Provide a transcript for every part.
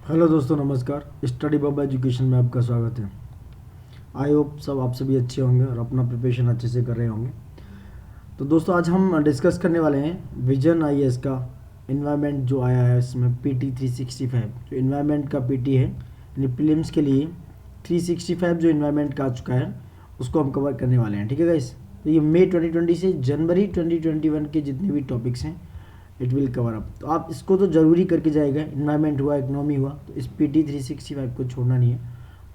Hello दोस्तों, नमस्कार। Study बाबा education में आपका स्वागत है। आई होप सब आप सभी अच्छे होंगे और अपना प्रिपरेशन अच्छे से कर रहे होंगे। तो दोस्तों, आज हम डिस्कस करने वाले हैं विजन आईएएस का इन्वायरमेंट जो आया है। इसमें पीटी 365 जो इन्वायरमेंट का पीटी है, यानी प्रीलिम्स के लिए 365 जो इन्वायरमेंट का आ चुका है उसको हम कवर करने वाले हैं। ठीक है गाइस, तो ये मई 2020 से जनवरी 2021 के जितने भी टॉपिक्स हैं इट विल कवर अप। तो आप इसको तो ज़रूरी करके जाएगा। इन्वायरमेंट हुआ, इकोनॉमी हुआ, तो इस पीटी 365 को छोड़ना नहीं है।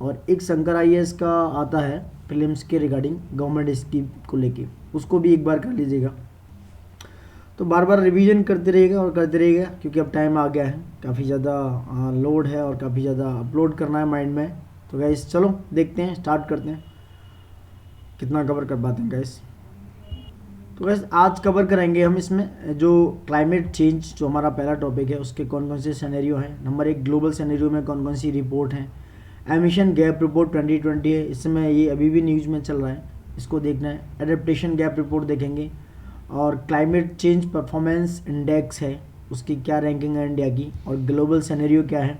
और एक शंकर आईएएस का आता है प्रीलिम्स के रिगार्डिंग गवर्नमेंट स्कीम को लेके, उसको भी एक बार कर लीजिएगा। तो बार बार रिवीजन करते रहिएगा और करते रहिएगा, क्योंकि अब टाइम आ गया है, काफ़ी ज़्यादा लोड है और काफ़ी ज़्यादा अपलोड करना है माइंड में। तो गाइस चलो देखते हैं, स्टार्ट करते हैं कितना कवर कर पाते हैं गाइस। तो वैसे आज कवर करेंगे हम इसमें जो क्लाइमेट चेंज जो हमारा पहला टॉपिक है उसके कौन कौन से सिनेरियो हैं। नंबर एक, ग्लोबल सिनेरियो में कौन कौन सी रिपोर्ट हैं। एमिशन गैप रिपोर्ट 2020 है, इसमें ये अभी भी न्यूज़ में चल रहा है, इसको देखना है। एडेप्टेशन गैप रिपोर्ट देखेंगे। और क्लाइमेट चेंज परफॉर्मेंस इंडेक्स है, उसकी क्या रैंकिंग है इंडिया की, और ग्लोबल सिनेरियो क्या है,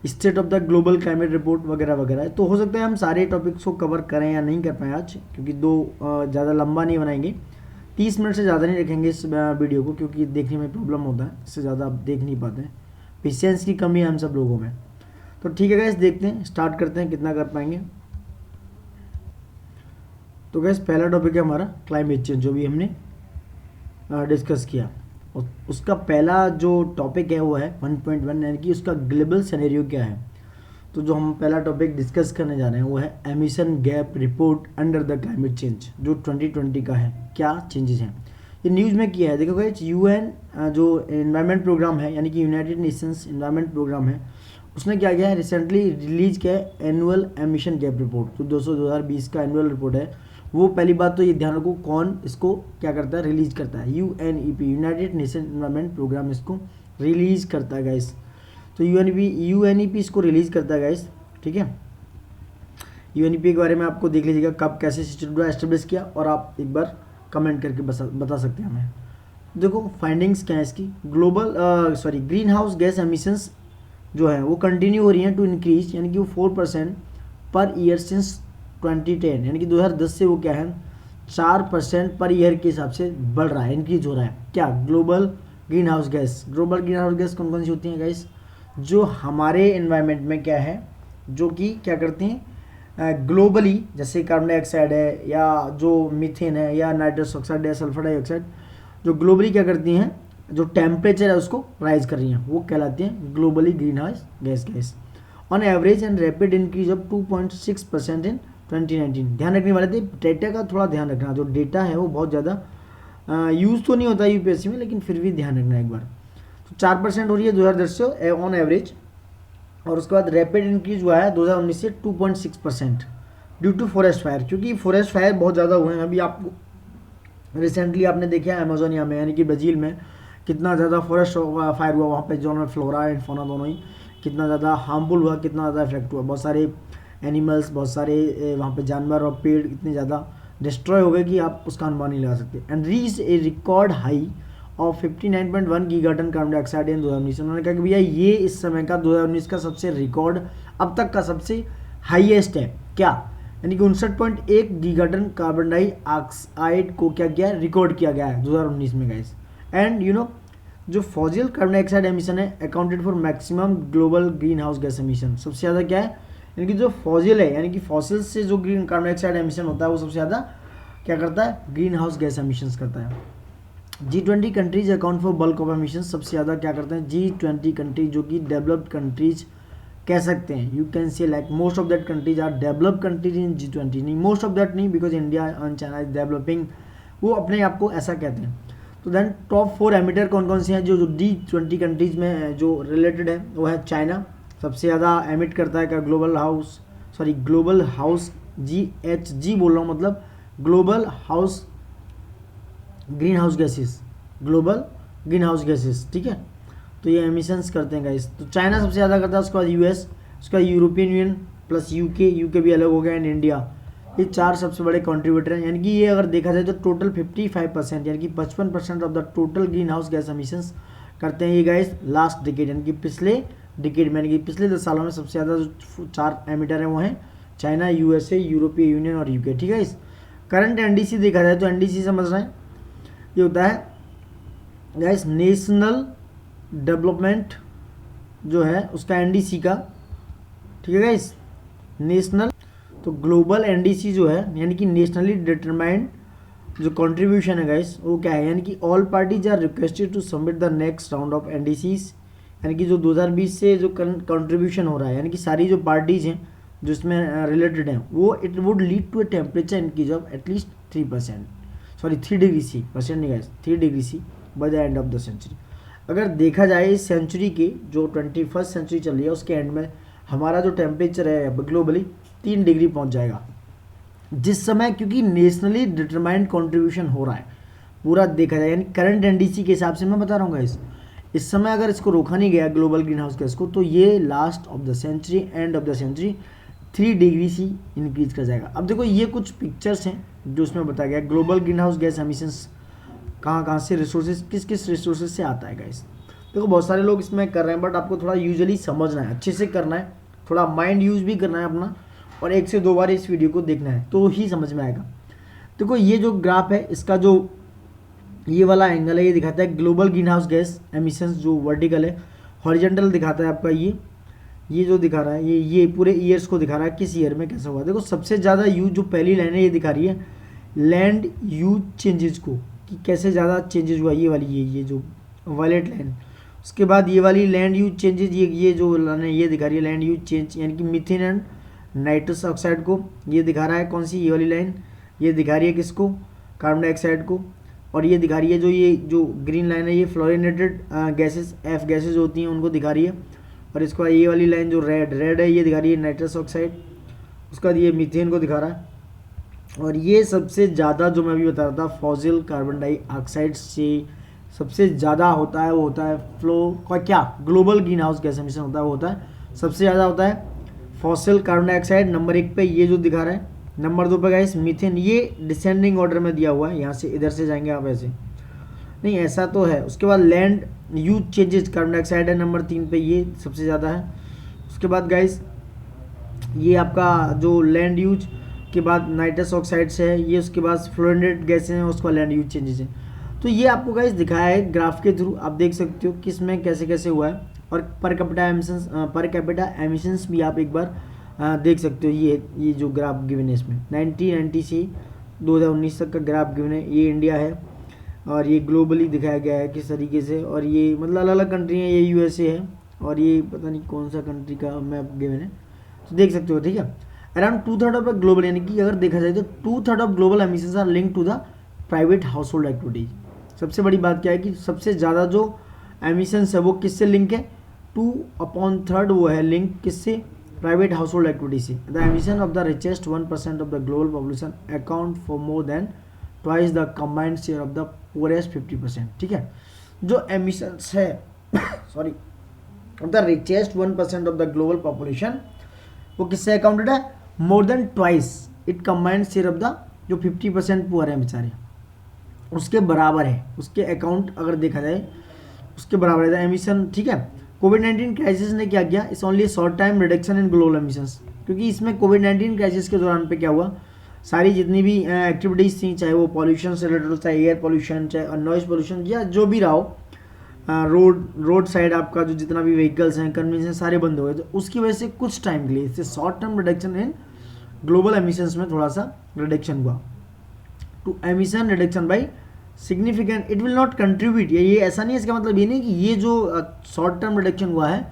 state of the global climate report वगैरह वगैरह। तो हो सकता है हम सारे टॉपिक्स को कवर करें या नहीं कर पाएँ आज, क्योंकि ज़्यादा लंबा नहीं बनाएंगे। 30 मिनट से ज़्यादा नहीं रखेंगे इस वीडियो को, क्योंकि देखने में प्रॉब्लम होता है, इससे ज़्यादा आप देख नहीं पाते हैं। पेशेंस की कमी है हम सब लोगों में। तो ठीक है गाइस, देखते हैं, स्टार्ट करते हैं कितना कर पाएंगे। तो गाइस पहला टॉपिक है हमारा क्लाइमेट चेंज, जो भी हमने डिस्कस किया। और उसका पहला जो टॉपिक है वो है 1.1, यानी कि उसका ग्लोबल सिनेरियो क्या है। तो जो हम पहला टॉपिक डिस्कस करने जा रहे हैं वो है emission gap report under the climate change, जो 2020 का है। क्या चेंजेस हैं ये न्यूज़ में किया है। देखो गाइस, यूएन जो एनवायरनमेंट प्रोग्राम है, यानी कि यूनाइटेड नेशंस एनवायरनमेंट प्रोग्राम है, उसने क्या किया है, रिसेंटली रिलीज किया है एनुअल एमिशन गैप रिपोर्ट। जो 2020 का एनुअल रिपोर्ट है वो, पहली बात तो ये ध्यान रखो कौन इसको क्या करता है, रिलीज करता है। UNEP, United Nation Environment Programme इसको रिलीज करता है गाइस। तो यूएनईपी इसको रिलीज़ करता है गाइस। ठीक है, यूएनईपी के बारे में आपको देख लीजिएगा कब कैसे एस्टेब्लिश किया, और आप एक बार कमेंट करके बता सकते हैं हमें। देखो फाइंडिंग्स क्या है इसकी। ग्रीन हाउस गैस एमिशंस जो है वो कंटिन्यू हो रही हैं टू इंक्रीज, यानी कि वो 4% पर ईयर सिंस 2010, यानी कि 2010 से वो क्या है 4% पर ईयर के हिसाब से बढ़ रहा है, इंक्रीज हो रहा है। क्या, global green house gas. Global green house gas कौन कौन सी होती हैं गाइस, जो हमारे एनवायरनमेंट में क्या है, जो कि क्या करती हैं ग्लोबली, जैसे कार्बन डाइऑक्साइड है, या जो मीथेन है, या नाइट्रस ऑक्साइड है, सल्फर डाइऑक्साइड, जो ग्लोबली क्या करती हैं, जो टेम्परेचर है उसको राइज कर रही हैं, वो कहलाती हैं globally green house gas. On average and rapid increase of 2.6% इन 2019। ध्यान रखने वाले थे, डेटा का थोड़ा ध्यान रखना। जो डेटा है वो बहुत ज़्यादा यूज़ तो नहीं होता यूपीएससी में, लेकिन फिर भी ध्यान रखना एक बार। तो 4% हो रही है 2010 से ऑन एवरेज, और उसके बाद रैपिड इंक्रीज हुआ है 2019 से 2.6% ड्यू टू फॉरेस्ट फायर, क्योंकि फॉरेस्ट फायर बहुत ज़्यादा हुए हैं। अभी आपको रिसेंटली आपने देखा है अमेजोनिया में, यानी कि ब्राज़ील में कितना ज़्यादा फॉरेस्ट फायर हुआ, वहाँ पे जो है फ्लोरा एंड फौना दोनों ही कितना ज़्यादा हार्मफुल हुआ, कितना ज़्यादा इफेक्ट हुआ। बहुत सारे एनिमल्स, बहुत सारे वहाँ पे जानवर और पेड़ इतने ज़्यादा डिस्ट्रॉय हो गए कि आप उसका अनुमान नहीं लगा सकते। And reach a record high और 59.1 गीगाटन कार्बन डाइऑक्साइड इन 2019। उन्होंने कहा कि भैया ये इस समय का 2019 का सबसे रिकॉर्ड, अब तक का सबसे हाईएस्ट है। क्या, यानी कि 59.1 गीगाटन कार्बन डाइऑक्साइड को क्या किया, रिकॉर्ड किया गया है 2019 में गाइस। एंड जो फॉसिल कार्बन डाइऑक्साइड एमिशन है accounted for maximum global green house gas emission. सबसे ज़्यादा क्या है, यानी कि जो फॉसिल है, यानी कि फॉसिल से जो ग्रीन कार्बन डाइऑक्साइड एमिशन होता है वो सबसे ज़्यादा क्या करता है, ग्रीन हाउस गैस एमिशंस करता है। G20 countries account for bulk of emission. सबसे ज़्यादा क्या करते हैं G20 कंट्रीज, जो कि डेवलप्ड कंट्रीज कह सकते हैं। You can say like most of that countries are developed countries in G20। नहीं, मोस्ट ऑफ दैट नहीं, because India and China is developing, वो अपने आप को ऐसा कहते हैं। तो देन टॉप 4 एमिटर कौन कौन से हैं जो G20 कंट्रीज में जो रिलेटेड है, वो है चाइना, सबसे ज़्यादा एमिट करता है। क्या, ग्लोबल हाउस GHG बोल रहा हूँ, मतलब global house green house gases, global green house gases. ठीक है, तो ये एमिशंस करते हैं गाइस। तो चाइना सबसे ज़्यादा करता है, उसके बाद यूएस, उसके बाद यूरोपियन यूनियन प्लस यूके भी अलग हो गया, एंड इंडिया। ये 4 सबसे बड़े कंट्रीब्यूटर हैं। यानी कि ये अगर देखा जाए तो टोटल 55%, यानी कि 55% of the total green house gas emissions करते हैं ये गाइस लास्ट डिकेड, यानी कि पिछले डिकेड में, यानी कि पिछले 10 सालों में सबसे ज़्यादा जो 4 एमिटर हैं वो हैं चाइना, यूएसए, यूरोपीय यूनियन और यूके। ठीक है, इस करंट एनडीसी देखा जाए तो एनडीसी समझ रहे हैं, ये होता है गाइस नेशनल डेवलपमेंट जो है उसका एनडीसी का। ठीक है गाइस, नेशनल, तो ग्लोबल एनडीसी जो है यानी कि नेशनली डिटरमाइंड जो कंट्रीब्यूशन है गाइस वो क्या है, यानी कि all parties are requested to submit the next round of NDCs, यानी कि जो 2020 से जो कंट्रीब्यूशन हो रहा है, यानी कि सारी जो पार्टीज हैं जो इसमें रिलेटेड हैं वो it would lead to a temperature increase of at least 3%, sorry 3 degree C, percent नहीं guys, 3 degree C by the end of the century. अगर देखा जाए इस सेंचुरी के जो 21st सेंचुरी चल रही है उसके एंड में हमारा जो टेम्परेचर है ग्लोबली 3 डिग्री पहुंच जाएगा, जिस समय क्योंकि नेशनली डिटरमाइंड कंट्रीब्यूशन हो रहा है पूरा देखा जाए, यानी करंट एनडीसी के हिसाब से मैं बता रहा हूँ गाइस, इस समय अगर इसको रोका नहीं गया ग्लोबल ग्रीन हाउस गैस को तो ये last of the century, end of the century 3 degree C increase कर जाएगा। अब देखो ये कुछ पिक्चर्स हैं जो उसमें बताया गया global green house gas emissions कहाँ से रिसोर्सेज, किस किस रिसोर्सेज से आता है गाइस। देखो बहुत सारे लोग इसमें कर रहे हैं बट आपको थोड़ा यूजुअली समझना है, अच्छे से करना है, थोड़ा माइंड यूज भी करना है अपना, और 1 से 2 बार इस वीडियो को देखना है तो ही समझ में आएगा। देखो ये जो ग्राफ है इसका जो ये वाला एंगल है ये दिखाता है global green house gas emissions, जो वर्टिकल है, हॉरिजॉन्टल दिखाता है आपका ये जो दिखा रहा है ये पूरे ईयर्स को दिखा रहा है किस ईयर में कैसा हुआ। देखो सबसे ज़्यादा यूज जो पहली लाइन है ये दिखा रही है लैंड यूज चेंजेस को, कि कैसे ज़्यादा चेंजेस हुआ, ये वाली ये जो वायलेट लाइन। उसके बाद ये वाली लैंड यूज चेंजेस, ये जो लाइन है ये दिखा रही है लैंड यूज चेंज, यानी कि मीथेन एंड नाइट्रस ऑक्साइड को ये दिखा रहा है। कौन सी, ये वाली लाइन ये दिखा रही है किसको, कार्बन डाइऑक्साइड को। और ये दिखा रही है ये जो ग्रीन लाइन है ये फ्लोरिनेटेड गैसेस, एफ गैसेस होती हैं उनको दिखा रही है। और इसके बाद ये वाली लाइन जो रेड है ये दिखा रही है नाइट्रस ऑक्साइड, उसका ये मीथेन को दिखा रहा है। और ये सबसे ज़्यादा जो मैं अभी बता रहा था फॉसिल कार्बन डाइऑक्साइड से सबसे ज़्यादा होता है, वो होता है फ्लो का क्या global green house gas emission होता है, वो होता है सबसे ज़्यादा होता है फॉसिल कार्बन डाइऑक्साइड नंबर 1 पे, ये जो दिखा रहा है। नंबर 2 पे गाइस मीथेन, ये डिसेंडिंग ऑर्डर में दिया हुआ है, यहाँ से इधर से जाएंगे आप ऐसे नहीं, ऐसा तो है। उसके बाद land use changes carbon dioxide है नंबर 3 पे, ये सबसे ज़्यादा है। उसके बाद गाइस ये आपका जो लैंड यूज के बाद नाइट्रस ऑक्साइड से है ये, उसके बाद फ्लोरिनेटेड गैसें हैं उसका लैंड यूज चेंजेस है। तो ये आपको गाइस दिखाया है ग्राफ के थ्रू, आप देख सकते हो किस में कैसे कैसे हुआ है। और पर कैपिटा एमिशंस भी आप एक बार देख सकते हो, ये जो ग्राफ गिवन है इसमें 1990 से 2019 तक का ग्राफ गिवन है, ये इंडिया है और ये ग्लोबली दिखाया गया है किस तरीके से। और ये मतलब अलग अलग कंट्री हैं, ये यूएसए है और ये पता नहीं कौन सा कंट्री का मैप गिवन है, तो देख सकते हो। ठीक है, अराउंड 2/3 ऑफ द ग्लोबल, यानी कि अगर देखा जाए तो 2/3 of global emissions are link to the private household activities. सबसे बड़ी बात क्या है कि सबसे ज़्यादा जो एमिशंस है वो किससे लिंक है, 2/3 वो है लिंक किससे, प्राइवेट हाउस होल्ड एक्टिविटी से। The emission of the richest 1% of the global population account for more than twice the combined share of the poorest 50%। ठीक है, जो एमिशंस है sorry of the richest 1% of the global population वो किससे accounted है, more than twice it combined share of the जो 50% poor है बेचारे उसके बराबर है, उसके अकाउंट अगर देखा जाए उसके बराबर है एमिशन। ठीक है, कोविड-19 क्राइसिस ने क्या किया, it's only short time reduction in global emissions, क्योंकि इसमें कोविड-19 क्राइसिस के दौरान पे क्या हुआ, सारी जितनी भी एक्टिविटीज़ थी, चाहे वो पॉल्यूशन से रिलेटेड हो, चाहे एयर पॉल्यूशन, चाहे नॉइज पॉल्यूशन या जो भी रहा हो, रोड साइड आपका जो जितना भी व्हीकल्स हैं कन्वेंशन सारे बंद हो गए, तो उसकी वजह से कुछ टाइम के लिए इससे short term reduction in global emissions में थोड़ा सा रिडक्शन हुआ। To emission reduction by significant it will not contribute, ये ऐसा नहीं है, इसका मतलब ये नहीं कि ये जो शॉर्ट टर्म रिडक्शन हुआ है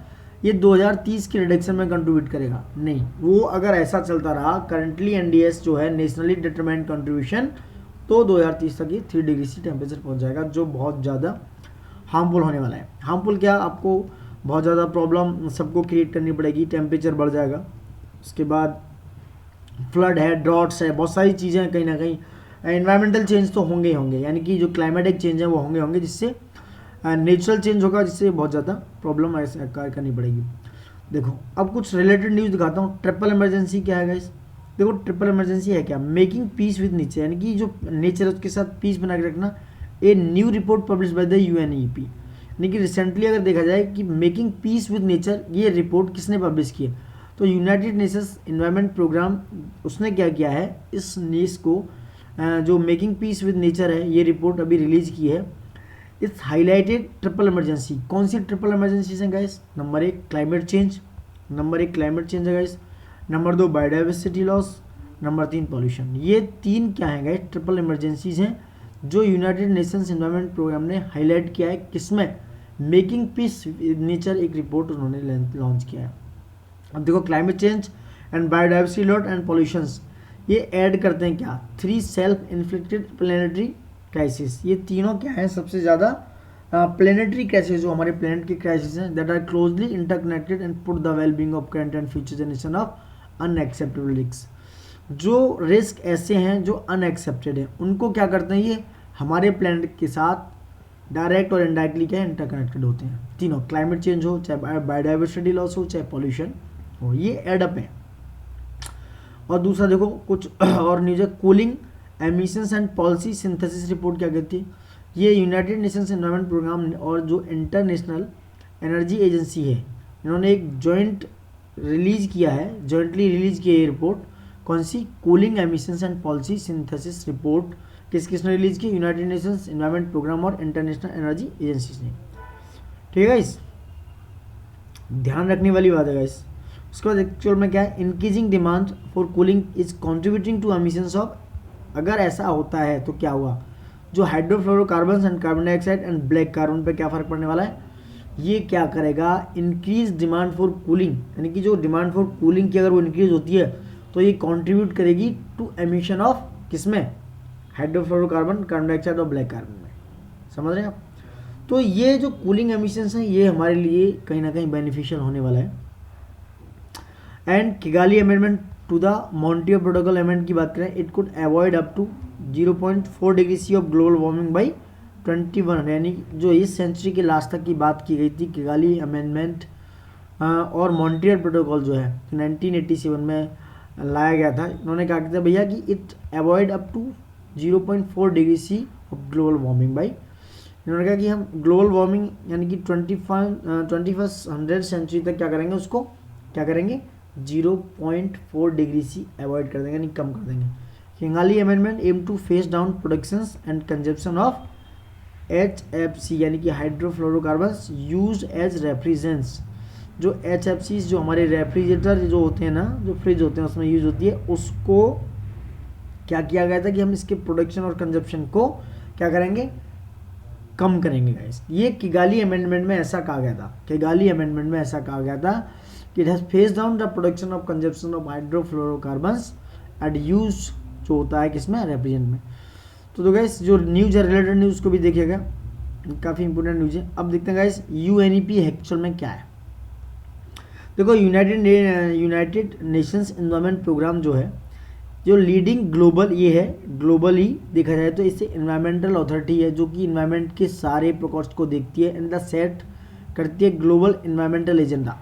ये 2030 के रिडक्शन में कंट्रीब्यूट करेगा, नहीं। वो अगर ऐसा चलता रहा करंटली एनडीएस जो है नेशनली डिटरमाइंड कंट्रीब्यूशन, तो 2030 तक ये 3 डिग्री सी टेम्परेचर पहुंच जाएगा, जो बहुत ज़्यादा हार्मफुल होने वाला है। हार्मफुल क्या, आपको बहुत ज़्यादा प्रॉब्लम सबको क्रिएट करनी पड़ेगी, टेम्परेचर बढ़ जाएगा, उसके बाद फ्लड है, ड्रॉट्स है, बहुत सारी चीज़ें कहीं ना कहीं एनवायरमेंटल चेंज तो होंगे ही होंगे, यानी कि जो क्लाइमेटिक चेंज है वो होंगे जिससे नेचुरल चेंज होगा, जिससे बहुत ज़्यादा प्रॉब्लम करनी पड़ेगी। देखो अब कुछ रिलेटेड न्यूज़ दिखाता हूँ। ट्रिपल इमरजेंसी क्या है गाइस, देखो ट्रिपल इमरजेंसी है क्या, मेकिंग पीस विद नेचर, यानी कि जो नेचर है उसके साथ पीस बना के रखना। A new report publish by the UNEP, यानी कि रिसेंटली अगर देखा जाए कि मेकिंग पीस विद नेचर, ये रिपोर्ट किसने पब्लिश की है, तो यूनाइटेड नेशंस इन्वायरमेंट प्रोग्राम उसने क्या किया है, इस न्यूज़ को जो मेकिंग पीस विद नेचर है ये रिपोर्ट अभी रिलीज की है। It's highlighted triple emergency. कौन सी ट्रिपल इमरजेंसीज हैं गाइस? नंबर 1 क्लाइमेट चेंज, है guys, number 2 biodiversity loss, number 3 pollution. ये 3 क्या हैं गाइस? ट्रिपल इमरजेंसीज हैं जो यूनाइटेड नेशंस एनवायरनमेंट प्रोग्राम ने हाईलाइट किया है। किसमें? मेकिंग पीस नेचर एक रिपोर्ट उन्होंने लॉन्च किया है। अब देखो climate change and biodiversity loss and pollutions, ये ऐड करते हैं क्या? 3 सेल्फ इन्फ्लिक्टेड प्लेनेटरी क्राइसिस। ये तीनों क्या है? सबसे ज़्यादा प्लेनेटरी क्राइसिस जो हमारे प्लेनेट के क्राइसिस हैं, that are closely interconnected and put the well being of current and future generation of unacceptable risk. जो रिस्क ऐसे हैं जो अनएक्सेप्टेड हैं, उनको क्या करते हैं, ये हमारे प्लेनेट के साथ डायरेक्ट और इनडायरेक्टली क्या इंटरकनेक्टेड होते हैं। तीनों, क्लाइमेट चेंज हो, चाहे बायोडाइवर्सिटी लॉस हो, चाहे पॉल्यूशन हो, ये एडअप है। और दूसरा देखो कुछ और न्यूज है, cooling emissions and policy synthesis report क्या कहती है? ये यूनाइटेड नेशंस एनवायरनमेंट प्रोग्राम और जो इंटरनेशनल एनर्जी एजेंसी है, इन्होंने एक जॉइंटली रिलीज किया ये रिपोर्ट। कौन सी? Cooling emissions and policy synthesis report. किसने रिलीज की? यूनाइटेड नेशंस एनवायरनमेंट प्रोग्राम और इंटरनेशनल एनर्जी एजेंसीज ने। ठीक है गाइस, ध्यान रखने वाली बात है गाइस। उसके बाद एक्चुअल में क्या है, increasing demand for cooling is contributing to emissions of. अगर ऐसा होता है तो क्या हुआ, जो hydrofluorocarbon and carbon dioxide and black carbon पे क्या फर्क पड़ने वाला है, ये क्या करेगा, इंक्रीज डिमांड फॉर कूलिंग, यानी कि जो डिमांड फॉर कूलिंग की अगर वो इंक्रीज होती है तो ये कंट्रीब्यूट करेगी टू एमिशन ऑफ किसमें, हाइड्रोफ्लोरोकार्बन, कार्बन डाइऑक्साइड और ब्लैक कार्बन में। समझ रहे हैं आप? तो ये जो कूलिंग एमिशंस हैं ये हमारे लिए कहीं ना कहीं बेनिफिशियल होने वाला है। And Kigali amendment to the Montreal protocol amendment की बात करें, it could avoid up to 0.4 degree C of global warming by 21, यानी जो इस सेंचुरी के लास्ट तक की बात की गई थी किगाली अमेंडमेंट और मॉन्ट्रियल प्रोटोकॉल जो है 1987 में लाया गया था। इन्होंने कहा था भैया कि it avoid up to 0.4 degree C of global warming by, इन्होंने कहा कि हम ग्लोबल वार्मिंग यानी कि 21st सेंचुरी तक क्या करेंगे, उसको क्या करेंगे, 0.4 डिग्री सी अवॉइड कर देंगे, यानी कम कर देंगे। Kigali amendment aim to phase down productions and consumption of HFC यानी कि हाइड्रोफ्लोरोकार्बन्स यूज एज रेफ्रिजरेंट्स। जो HFC जो हमारे रेफ्रिजरेटर जो होते हैं ना, जो फ्रिज होते हैं उसमें यूज होती है, उसको क्या किया गया था कि हम इसके प्रोडक्शन और कंजप्शन को क्या करेंगे, कम करेंगे गाइस। ये किगाली अमेंडमेंट में ऐसा कहा गया था, किगाली अमेंडमेंट में ऐसा कहा गया था कि it has phase down the production of consumption of hydrofluorocarbons and use जो होता है किसमें, रेफ्रिजरेंट में। तो गाइस जो न्यूज़ है रिलेटेड न्यूज़ को भी देखिएगा, काफ़ी इंपॉर्टेंट न्यूज़ है। अब देखते हैं गाइस UNEP एक्चुअल में क्या है। देखो यूनाइटेड नेशंस एनवायरनमेंट प्रोग्राम जो है, जो लीडिंग ग्लोबल ये है, ग्लोबली देखा जाए तो इससे इन्वायरमेंटल अथॉरिटी है जो कि इन्वायरमेंट के सारे प्रोकॉस्ट को देखती है एंड द सेट करती है ग्लोबल इन्वायरमेंटल एजेंडा,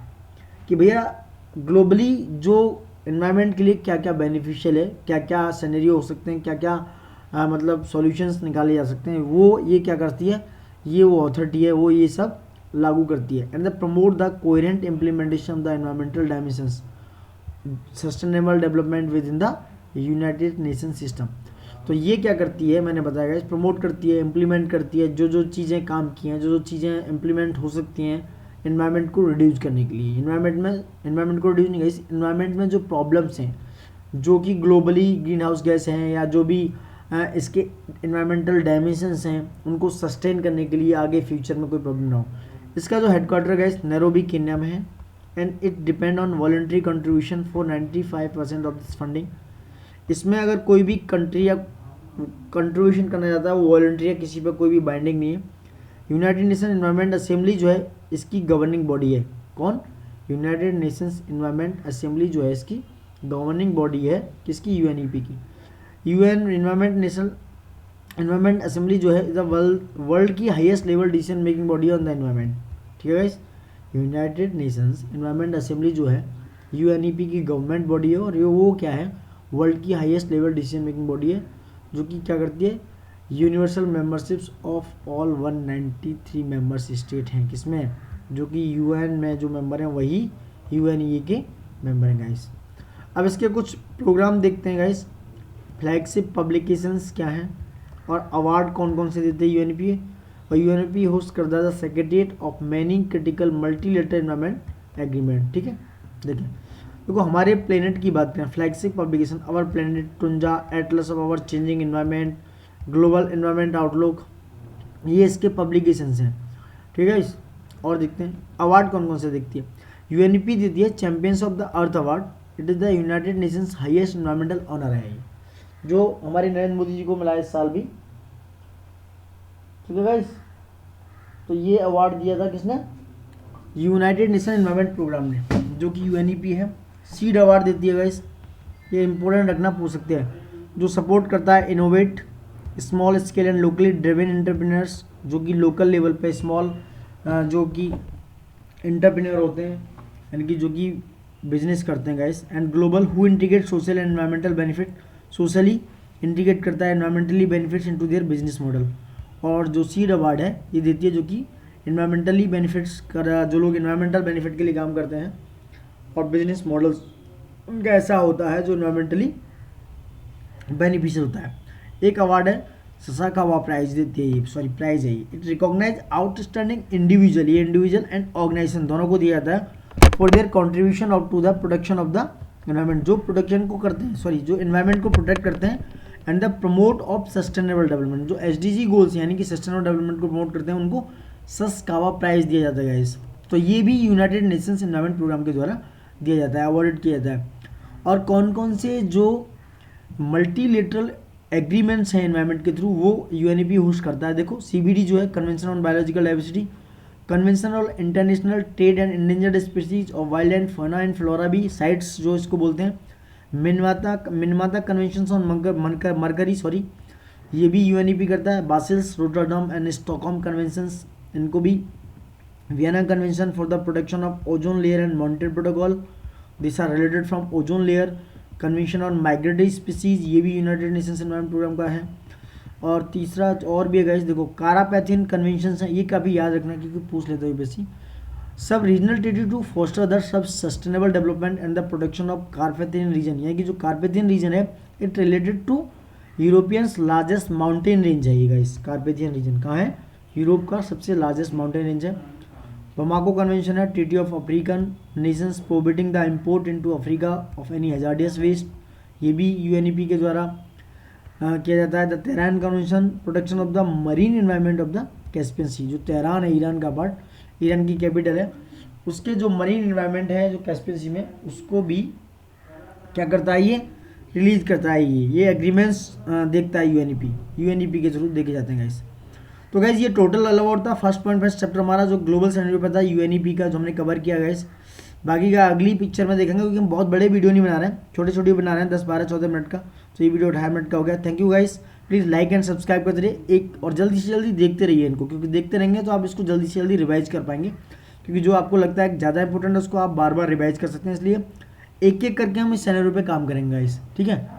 कि भैया ग्लोबली जो इन्वायरमेंट के लिए क्या क्या बेनिफिशियल है, क्या क्या सिनेरियो हो सकते हैं, क्या क्या मतलब सॉल्यूशंस निकाले जा सकते हैं, वो ये क्या करती है, ये वो अथॉरिटी है, वो ये सब लागू करती है। And the promote the coherent implementation of the environmental dimensions sustainable development with in the United nation system. तो ये क्या करती है, मैंने बताया इस प्रमोट करती है, इम्प्लीमेंट करती है, जो चीज़ें काम की हैं, जो चीज़ें इम्प्लीमेंट हो सकती हैं इन्वायरमेंट को रिड्यूस करने के लिए। इन्वायरमेंट को रिड्यूस नहीं, इस इन्वायरमेंट में जो प्रॉब्लम्स हैं जो कि ग्लोबली ग्रीन हाउस गैस हैं या जो भी इसके इन्वायरमेंटल डायमेंशंस हैं उनको सस्टेन करने के लिए आगे फ्यूचर में कोई प्रॉब्लम ना हो। इसका जो हेडक्वार्टर गैस नैरोबी केन्या में है and it depend on voluntary contribution for 95% of this funding. इसमें अगर कोई भी कंट्री या कंट्रीब्यूशन करना चाहता है वो वॉलंटरी है, किसी पर कोई भी बाइंडिंग नहीं है। यूनाइटेड नेशन एनवायरनमेंट असेंबली जो है इसकी गवर्निंग बॉडी है। कौन? यूनाइटेड नेशंस एनवायरनमेंट असेंबली जो है इसकी गवर्निंग बॉडी है, किसकी? UNEP की। UN एनवायरनमेंट असेंबली जो है इज वर्ल्ड की highest level decision making body on the environment. ठीक है guys, United Nations environment assembly जो है UNEP की गवर्नमेंट बॉडी है और ये वो क्या है, वर्ल्ड की highest level decision making body है जो कि क्या करती है, universal memberships of all 193 members state हैं, किसमें, जो कि यूएन में जो मेंबर हैं वही यूएनईए के मेंबर हैं गाइस। अब इसके कुछ प्रोग्राम देखते हैं गाइस। फ्लैगशिप पब्लिकेशंस क्या हैं और अवार्ड कौन कौन से देते हैं यूएनईपी। और यूएनईपी होस्ट करता है the secretariat of many critical multilateral environment agreement, ठीक है। देखिए देखो हमारे प्लेनेट की बात करें, flagship publication our planet, Tunza, atlas of our changing environment, global environment outlook, ये इसके पब्लिकेशंस हैं, ठीक है। और देखते हैं अवार्ड कौन कौन से देखती है। यूएनईपी देती है champions of the Earth award, it is the United Nations highest environmental honour है ये, जो हमारे नरेंद्र मोदी जी को मिला इस साल भी, ठीक है गाइस। तो ये अवार्ड दिया था किसने, यूनाइटेड नेशन एनवायरमेंट प्रोग्राम ने, जो कि यूएनईपी है। सीड अवार्ड देती है गाइस, ये इंपॉर्टेंट रखना, पूछ सकते हैं, जो सपोर्ट करता है innovate small scale and locally driven entrepreneurs, जो कि लोकल लेवल पे स्मॉल जो कि एंटरप्रेन्योर होते हैं, यानी कि जो कि बिजनेस करते हैं guys. And global who integrate social and environmental benefit, socially integrate करता है environmentally benefits into their business model. और जो सीड अवार्ड है ये देती है जो कि इन्वायरमेंटली बेनिफिट्स कर, जो लोग इन्वायरमेंटल बेनिफिट के लिए काम करते हैं और बिजनेस मॉडल्स उनका ऐसा होता है जो इन्वायरमेंटली बेनिफिशियल होता है। एक अवार्ड है ससाकावा प्राइज देती है ये, सॉरी प्राइज है ये, इट रिकॉग्नाइज आउटस्टैंडिंग इंडिविजुअल, ये इंडिविजुअल एंड ऑर्गेनाइजेशन दोनों को दिया जाता है for their contribution of to the protection of the environment, जो प्रोटेक्शन को करते हैं, सॉरी जो एनवायरमेंट को प्रोटेक्ट करते हैं, and the promote of sustainable development, जो एसडीजी गोल्स यानी कि सस्टेनेबल डेवलपमेंट को प्रमोट करते हैं उनको ससाकावा प्राइज दिया जाता है गाइस। तो ये भी यूनाइटेड नेशंस एनवायरमेंट प्रोग्राम के द्वारा दिया जाता है, अवॉर्डेड किया जाता है। और कौन कौन से जो मल्टीलेटरल एग्रीमेंट्स हैं एनवायरमेंट के थ्रू वो यूएनईपी होस्ट करता है। देखो सीबीडी जो है convention on biological diversity, convention on international trade and endangered species of wild and fauna and flora भी साइट्स जो इसको बोलते हैं, मिनमाता कन्वेंशन ऑन मरकरी, सॉरी ये भी यूएनईपी करता है। बासिल्स, रोटरडम एंड स्टॉकहोम कन्वेंशंस, इनको भी। Vienna convention for the protection of ozone layer and Montreal protocol, this are related from ozone layer. Convention on migratory species, ये भी यूनाइटेड नेशंस एनवायरमेंट प्रोग्राम का है। और तीसरा और भी है गाइस, देखो कारापैथियन कन्वेंशन है, ये काफ़ी याद रखना क्योंकि पूछ लेते हो बेसी। Sub regional treaty to foster the sub sustainable development and the protection of Carpathian region, यानी कि जो कार्पेथियन रीजन है it related to Europeans largest mountain range है ये गाइस। कार्पेथियन रीजन कहाँ है, यूरोप का सबसे लार्जेस्ट माउंटेन रेंज है। बमाको कन्वेंशन है treaty of African nations prohibiting the import into Africa of any hazardous waste, ये भी यूएनईपी के द्वारा किया जाता है। The Tehran Convention protection of the marine environment of the Caspian Sea, जो तेहरान है ईरान का पार्ट, ईरान की कैपिटल है, उसके जो मरीन एनवायरनमेंट है जो कैस्पियन सी में उसको भी क्या करता है ये रिलीज करता है। ये एग्रीमेंट्स देखता है यूएनईपी के थ्रू देखे जाते हैं गाइस। तो गाइज ये टोटल अलाउट था फर्स्ट पॉइंट फर्स्ट चैप्टर हमारा जो ग्लोबल सिनेरियो पे था यूएनईपी का, जो हमने कवर किया गाइज। बाकी का अगली पिक्चर में देखेंगे क्योंकि हम बहुत बड़े वीडियो नहीं बना रहे हैं, छोटे छोटे बना रहे हैं 10, 12, 14 मिनट का। तो ये वीडियो 2.5 मिनट का हो गया। Thank you guys, please like and subscribe करते रहिए एक, और जल्दी से जल्दी देखते रहिए इनको, क्योंकि देखते रहेंगे तो आप इसको जल्दी से जल्दी रिवाइज कर पाएंगे, क्योंकि जो आपको लगता है ज़्यादा इंपॉर्टेंट है उसको आप बार बार रिवाइज कर सकते हैं। इसलिए एक एक करके हम इस सिनेरियो पे काम करेंगे गाइस, ठीक है।